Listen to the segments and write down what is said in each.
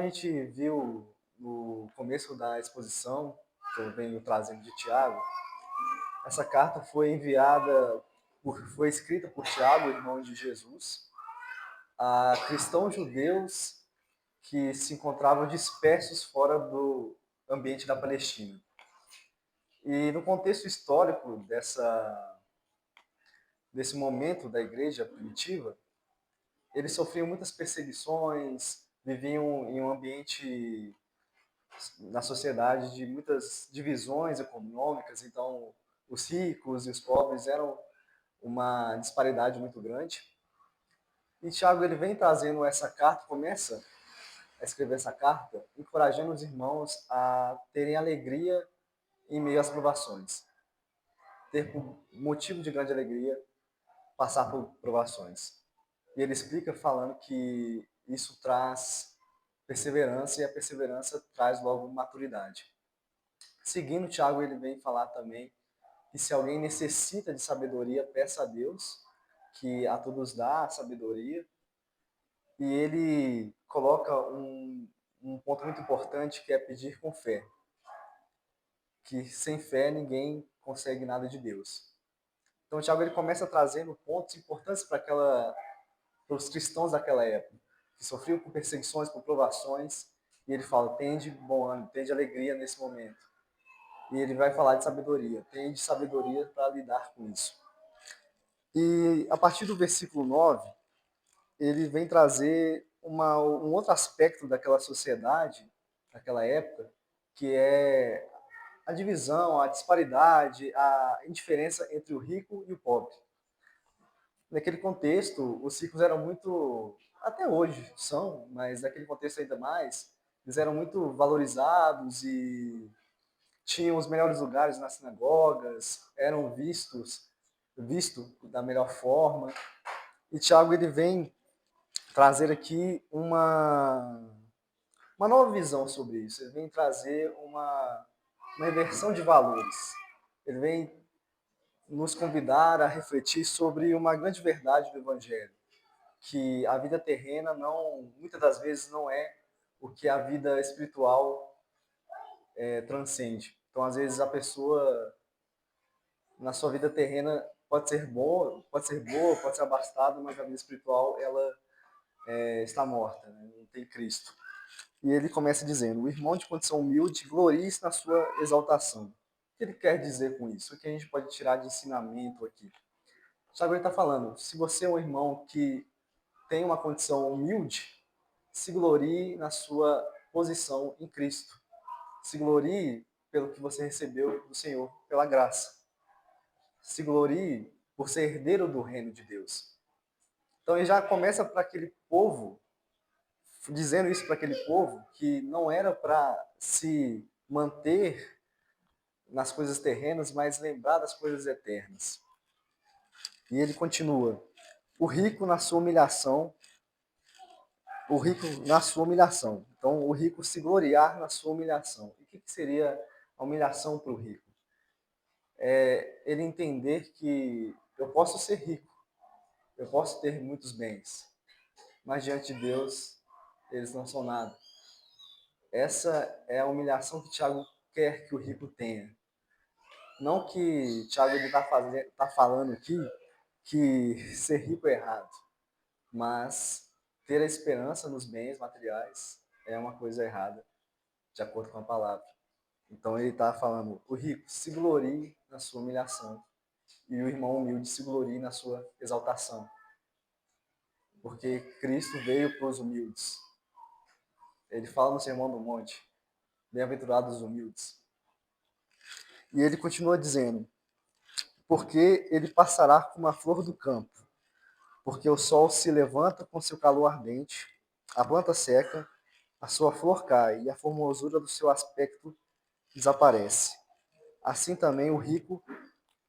a gente viu no começo da exposição que eu venho trazendo de Tiago, essa carta foi escrita por Tiago, irmão de Jesus, a cristãos judeus que se encontravam dispersos fora do ambiente da Palestina. E no contexto histórico desse momento da igreja primitiva, eles sofriam muitas perseguições, viviam em um ambiente na sociedade de muitas divisões econômicas, então os ricos e os pobres eram uma disparidade muito grande. E Tiago ele vem trazendo essa carta, começa a escrever essa carta, encorajando os irmãos a terem alegria em meio às provações, ter por motivo de grande alegria passar por provações. E ele explica falando que isso traz perseverança e a perseverança traz logo maturidade. Seguindo, Tiago ele vem falar também que se alguém necessita de sabedoria, peça a Deus, que a todos dá a sabedoria. E ele coloca um ponto muito importante que é pedir com fé, que sem fé ninguém consegue nada de Deus. Então, Tiago ele começa trazendo pontos importantes para os cristãos daquela época, que sofriam com perseguições, com provações, e ele fala: tende bom ânimo, tende alegria nesse momento. E ele vai falar de sabedoria, tende sabedoria para lidar com isso. E a partir do versículo 9, ele vem trazer um outro aspecto daquela sociedade, daquela época, que é a divisão, a disparidade, a indiferença entre o rico e o pobre. Naquele contexto, os ricos eram muito, até hoje são, mas naquele contexto ainda mais, eles eram muito valorizados e tinham os melhores lugares nas sinagogas, eram visto da melhor forma. E Tiago ele vem trazer aqui uma nova visão sobre isso. Ele vem trazer uma inversão de valores. Ele vem nos convidar a refletir sobre uma grande verdade do Evangelho, que a vida terrena muitas das vezes não é o que a vida espiritual transcende. Então, às vezes a pessoa na sua vida terrena pode ser abastada, mas a vida espiritual ela está morta, né? Não tem Cristo. E ele começa dizendo: o irmão de condição humilde glorie-se na sua exaltação. O que ele quer dizer com isso? O que a gente pode tirar de ensinamento aqui? Tiago está falando: se você é um irmão que tem uma condição humilde, se glorie na sua posição em Cristo. Se glorie pelo que você recebeu do Senhor, pela graça. Se glorie por ser herdeiro do reino de Deus. Então ele já começa para aquele povo, dizendo isso para aquele povo, que não era para se manter nas coisas terrenas, mas lembrar das coisas eternas. E ele continua: o rico na sua humilhação, o rico na sua humilhação. Então, o rico se gloriar na sua humilhação. E o que seria a humilhação para o rico? É ele entender que eu posso ser rico, eu posso ter muitos bens, mas diante de Deus, eles não são nada. Essa é a humilhação que Tiago quer que o rico tenha. Não que Tiago tá falando aqui que ser rico é errado, mas ter a esperança nos bens materiais é uma coisa errada, de acordo com a palavra. Então ele está falando: o rico se glorie na sua humilhação e o irmão humilde se glorie na sua exaltação. Porque Cristo veio para os humildes. Ele fala no Sermão do Monte: bem-aventurados os humildes. E ele continua dizendo: porque ele passará como a flor do campo, porque o sol se levanta com seu calor ardente, a planta seca, a sua flor cai e a formosura do seu aspecto desaparece. Assim também o rico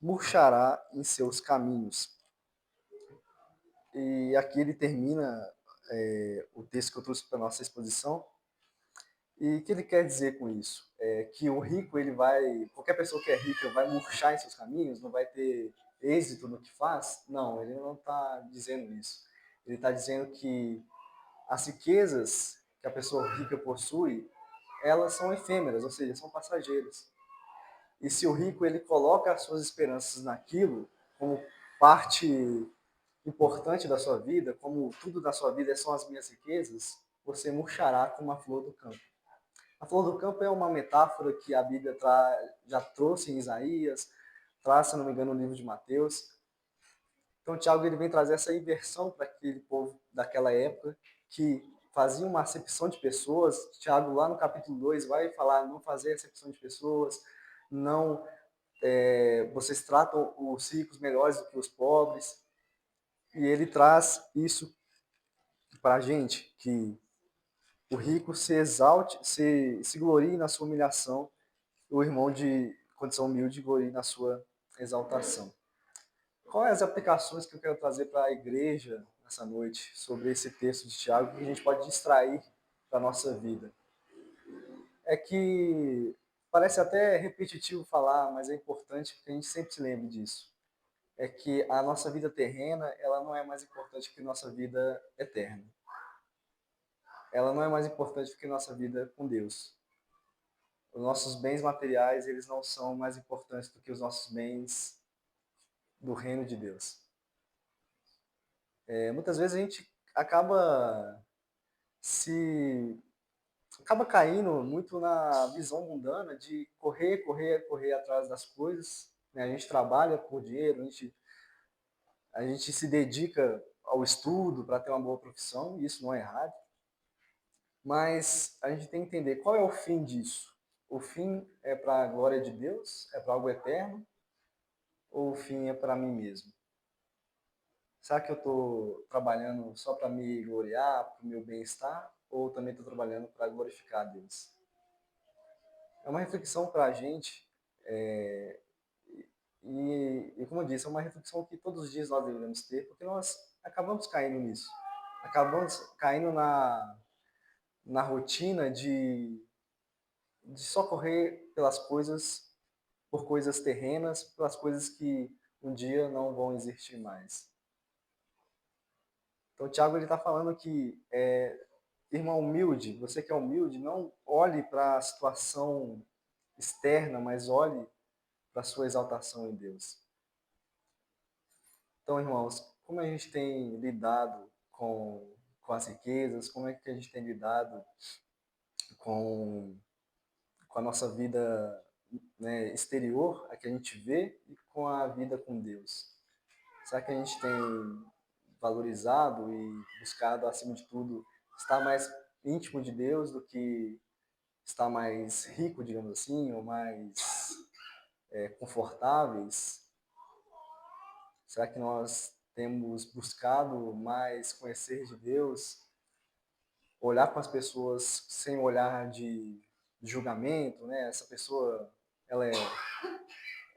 murchará em seus caminhos. E aqui ele termina o texto que eu trouxe para a nossa exposição. E o que ele quer dizer com isso? É que o rico, qualquer pessoa que é rica vai murchar em seus caminhos, não vai ter êxito no que faz? Não, ele não está dizendo isso. Ele está dizendo que as riquezas que a pessoa rica possui, elas são efêmeras, ou seja, são passageiras. E se o rico ele coloca as suas esperanças naquilo como parte importante da sua vida, como tudo da sua vida são as minhas riquezas, você murchará como a flor do campo. A flor do campo é uma metáfora que a Bíblia já trouxe em Isaías, traz, se não me engano, no livro de Mateus. Então, Tiago ele vem trazer essa inversão para aquele povo daquela época que fazia uma acepção de pessoas. Tiago, lá no capítulo 2, vai falar não fazer acepção de pessoas, não vocês tratam os ricos melhores do que os pobres. E ele traz isso para a gente, que o rico se exalte, se glorie na sua humilhação, o irmão de condição humilde glorie na sua exaltação. Quais as aplicações que eu quero trazer para a igreja nessa noite sobre esse texto de Tiago que a gente pode distrair para a nossa vida? É que parece até repetitivo falar, mas é importante que a gente sempre se lembre disso. É que a nossa vida terrena, ela não é mais importante que a nossa vida eterna. Ela não é mais importante do que a nossa vida com Deus. Os nossos bens materiais, eles não são mais importantes do que os nossos bens do reino de Deus. Muitas vezes a gente se acaba caindo muito na visão mundana de correr, correr, correr atrás das coisas. Né? A gente trabalha por dinheiro, a gente se dedica ao estudo para ter uma boa profissão, e isso não é errado. Mas a gente tem que entender qual é o fim disso. O fim é para a glória de Deus? É para algo eterno? Ou o fim é para mim mesmo? Será que eu estou trabalhando só para me gloriar, para o meu bem-estar? Ou também estou trabalhando para glorificar a Deus? É uma reflexão para a gente, e como eu disse, é uma reflexão que todos os dias nós devemos ter, porque nós acabamos caindo nisso. Acabamos caindo na rotina de só correr pelas coisas, por coisas terrenas, pelas coisas que um dia não vão existir mais. Então, o Tiago está falando que, irmão humilde, você que é humilde, não olhe para a situação externa, mas olhe para a sua exaltação em Deus. Então, irmãos, como a gente tem lidado com as riquezas, como é que a gente tem lidado com, com a nossa vida, né, exterior, a que a gente vê, e com a vida com Deus? Será que a gente tem valorizado e buscado, acima de tudo, estar mais íntimo de Deus do que estar mais rico, digamos assim, ou mais confortáveis? Será que nós temos buscado mais conhecer de Deus, olhar para as pessoas sem olhar de julgamento, né? Essa pessoa, ela é,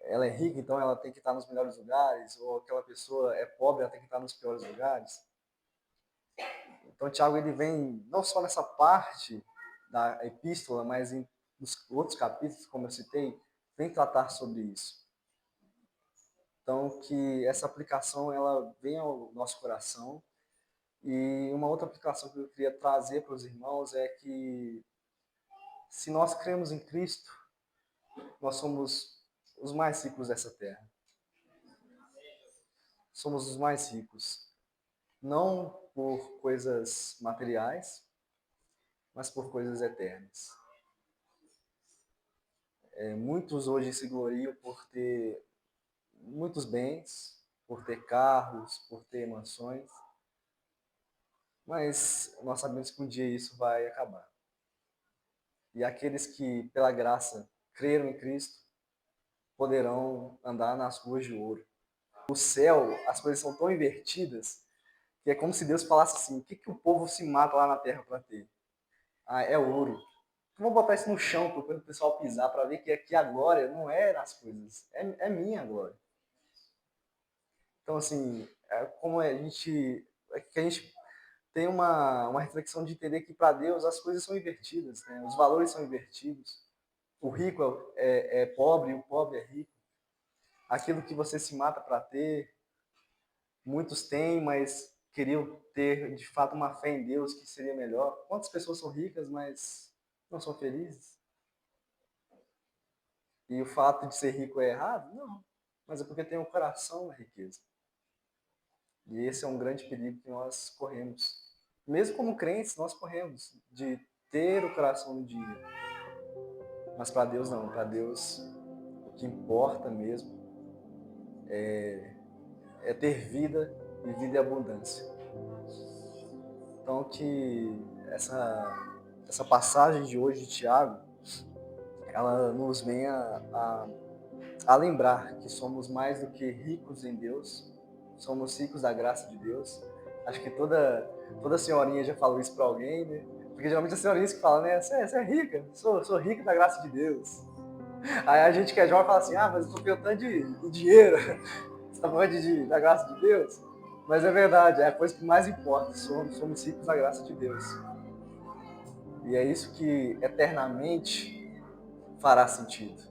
ela é rica, então ela tem que estar nos melhores lugares, ou aquela pessoa é pobre, ela tem que estar nos piores lugares. Então, Tiago ele vem não só nessa parte da epístola, mas nos outros capítulos, como eu citei, vem tratar sobre isso. Então, que essa aplicação ela venha ao nosso coração. E uma outra aplicação que eu queria trazer para os irmãos é que, se nós cremos em Cristo, nós somos os mais ricos dessa terra. Somos os mais ricos. Não por coisas materiais, mas por coisas eternas. Muitos hoje se gloriam por ter muitos bens, por ter carros, por ter mansões, mas nós sabemos que um dia isso vai acabar. E aqueles que, pela graça, creram em Cristo, poderão andar nas ruas de ouro. No céu, as coisas são tão invertidas que é como se Deus falasse assim: o que, que o povo se mata lá na terra para ter? Ah, é ouro. Então, vou botar isso no chão para o pessoal pisar, para ver que aqui a glória não é nas coisas, é minha glória. Então, assim, como que a gente tem uma reflexão de entender que para Deus as coisas são invertidas, né? Os valores são invertidos. O rico é pobre, o pobre é rico. Aquilo que você se mata para ter, muitos têm, mas queriam ter de fato uma fé em Deus que seria melhor. Quantas pessoas são ricas, mas não são felizes? E o fato de ser rico é errado? Não, mas é porque tem um coração na riqueza. E esse é um grande perigo que nós corremos. Mesmo como crentes, nós corremos de ter o coração no dinheiro. Mas para Deus não, para Deus o que importa mesmo é ter vida e vida em abundância. Então que essa passagem de hoje de Tiago, ela nos venha a lembrar que somos mais do que ricos em Deus, somos ricos da graça de Deus. Acho que toda senhorinha já falou isso para alguém, né? Porque geralmente as senhorinhas que falam, né? Você é rica? Sou rica da graça de Deus. Aí a gente que é jovem fala assim, mas eu tô perguntando de dinheiro. Você tá falando da graça de Deus? Mas é verdade, é a coisa que mais importa. Somos ricos da graça de Deus. E é isso que eternamente fará sentido.